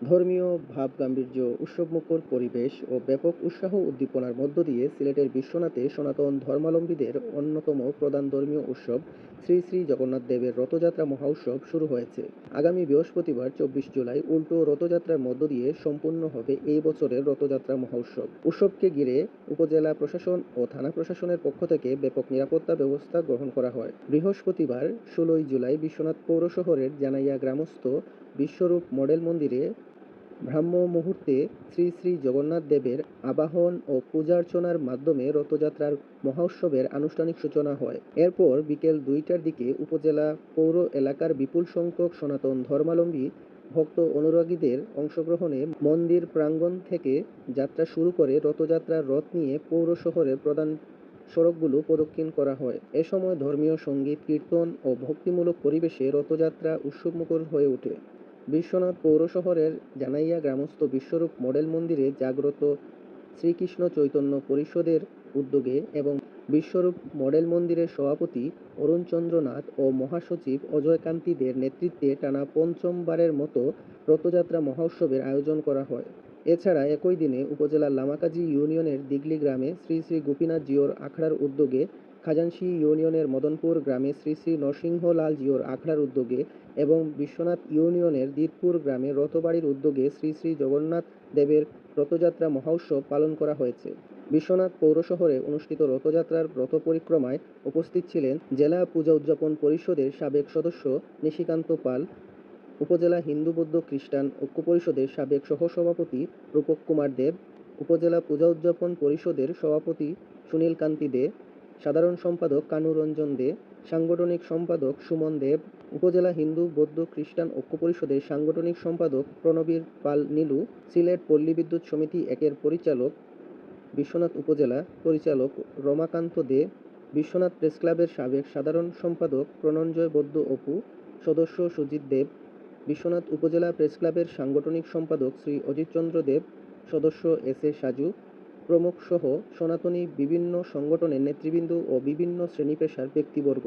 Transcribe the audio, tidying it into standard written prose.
ধর্মীয় ভাব-গাম্ভীর্য, উৎসবমুখর পরিবেশ ও ব্যাপক উৎসাহ উদ্দীপনার মধ্য দিয়ে সিলেটের বিশ্বনাথে সনাতন ধর্মাবলম্বীদের অন্যতম প্রধান ধর্মীয় উৎসব শ্রী শ্রী জগন্নাথ দেবের রথযাত্রা মহোৎসব শুরু হয়েছে। আগামী বৃহস্পতিবার ২৪ জুলাই উল্টো রথযাত্রার মধ্য দিয়ে সম্পূর্ণ হবে এই বছরের রথযাত্রা মহোৎসব। উৎসবকে ঘিরে উপজেলা প্রশাসন ও থানা প্রশাসনের পক্ষ থেকে ব্যাপক নিরাপত্তা ব্যবস্থা গ্রহণ করা হয়। বৃহস্পতিবার ১৬ জুলাই বিশ্বনাথ পৌর শহরের জানাইয়া গ্রামস্থ বিশ্বরূপ মডেল মন্দিরে ব্রাহ্ম মুহূর্তে শ্রী শ্রী জগন্নাথ দেবের আবাহন ও পূজার্চনার মাধ্যমে রথযাত্রার মহোৎসবের আনুষ্ঠানিক সূচনা হয়। এরপর বিকেল ২টার দিকে উপজেলা পৌর এলাকার বিপুল সংখ্যক সনাতন ধর্মাবলম্বী ভক্ত অনুরাগীদের অংশগ্রহণে মন্দির প্রাঙ্গণ থেকে যাত্রা শুরু করে রথযাত্রার রথ নিয়ে পৌর শহরের প্রধান সড়কগুলো প্রদক্ষিণ করা হয়। এ সময় ধর্মীয় সঙ্গীত, কীর্তন ও ভক্তিমূলক পরিবেশে রথযাত্রা উৎসবমুখর হয়ে ওঠে। বিশ্বনাথ পৌর শহরের জানাইয়া গ্রামস্থ বিশ্বরূপ মডেল মন্দিরে জাগ্রত শ্রীকৃষ্ণ চৈতন্য পরিষদের উদ্যোগে এবং বিশ্বরূপ মডেল মন্দিরের সভাপতি অরুণচন্দ্র নাথ ও মহাসচিব অজয়কান্তি দের নেতৃত্বে টানা পঞ্চমবারের মতো রথযাত্রা মহোৎসবের আয়োজন করা হয়। এছাড়া একই দিনে উপজেলার লামাকাজি ইউনিয়নের দিগলি গ্রামে শ্রী শ্রী গোপীনাথ জিউর আখড়ার উদ্যোগে, খাজানশী ইউনিয়নের মদনপুর গ্রামে শ্রী শ্রী নরসিংহলাল জিউর আখড়ার উদ্যোগে এবং বিশ্বনাথ ইউনিয়নের দিতপুর গ্রামে রথবাড়ির উদ্যোগে শ্রী শ্রী জগন্নাথ দেবের রথযাত্রা মহোৎসব পালন করা হয়েছে। বিশ্বনাথ পৌর শহরে অনুষ্ঠিত রথযাত্রার রথ পরিক্রমায় উপস্থিত ছিলেন জেলা পূজা উদযাপন পরিষদের সাবেক সদস্য নিশিকান্ত পাল, উপজেলা হিন্দু বৌদ্ধ খ্রিস্টান ঐক্য পরিষদের সাবেক সহসভাপতি রূপক কুমার দেব, উপজেলা পূজা উদযাপন পরিষদের সভাপতি সুনীল কান্তি দে, সাধারণ সম্পাদক কানু রঞ্জন দে, সাংগঠনিক সম্পাদক সুমন দেব, উপজেলা হিন্দু বৌদ্ধ খ্রিস্টান ঐক্য পরিষদের সাংগঠনিক সম্পাদক প্রণবীর পাল নীলু, সিলেট পল্লী বিদ্যুৎ সমিতি একের পরিচালক বিশ্বনাথ উপজেলা পরিচালক রমাকান্ত দে, বিশ্বনাথ প্রেসক্লাবের সাবেক সাধারণ সম্পাদক প্রণঞ্জয় বৌদ্ধ অপু, সদস্য সুজিত দেব, বিশ্বনাথ উপজেলা প্রেসক্লাবের সাংগঠনিক সম্পাদক শ্রী অজিতচন্দ্র দেব, সদস্য এস এ সাজু প্রমুখ সহ সনাতনী বিভিন্ন সংগঠনের নেতৃবৃন্দ ও বিভিন্ন শ্রেণী পেশার ব্যক্তিবর্গ।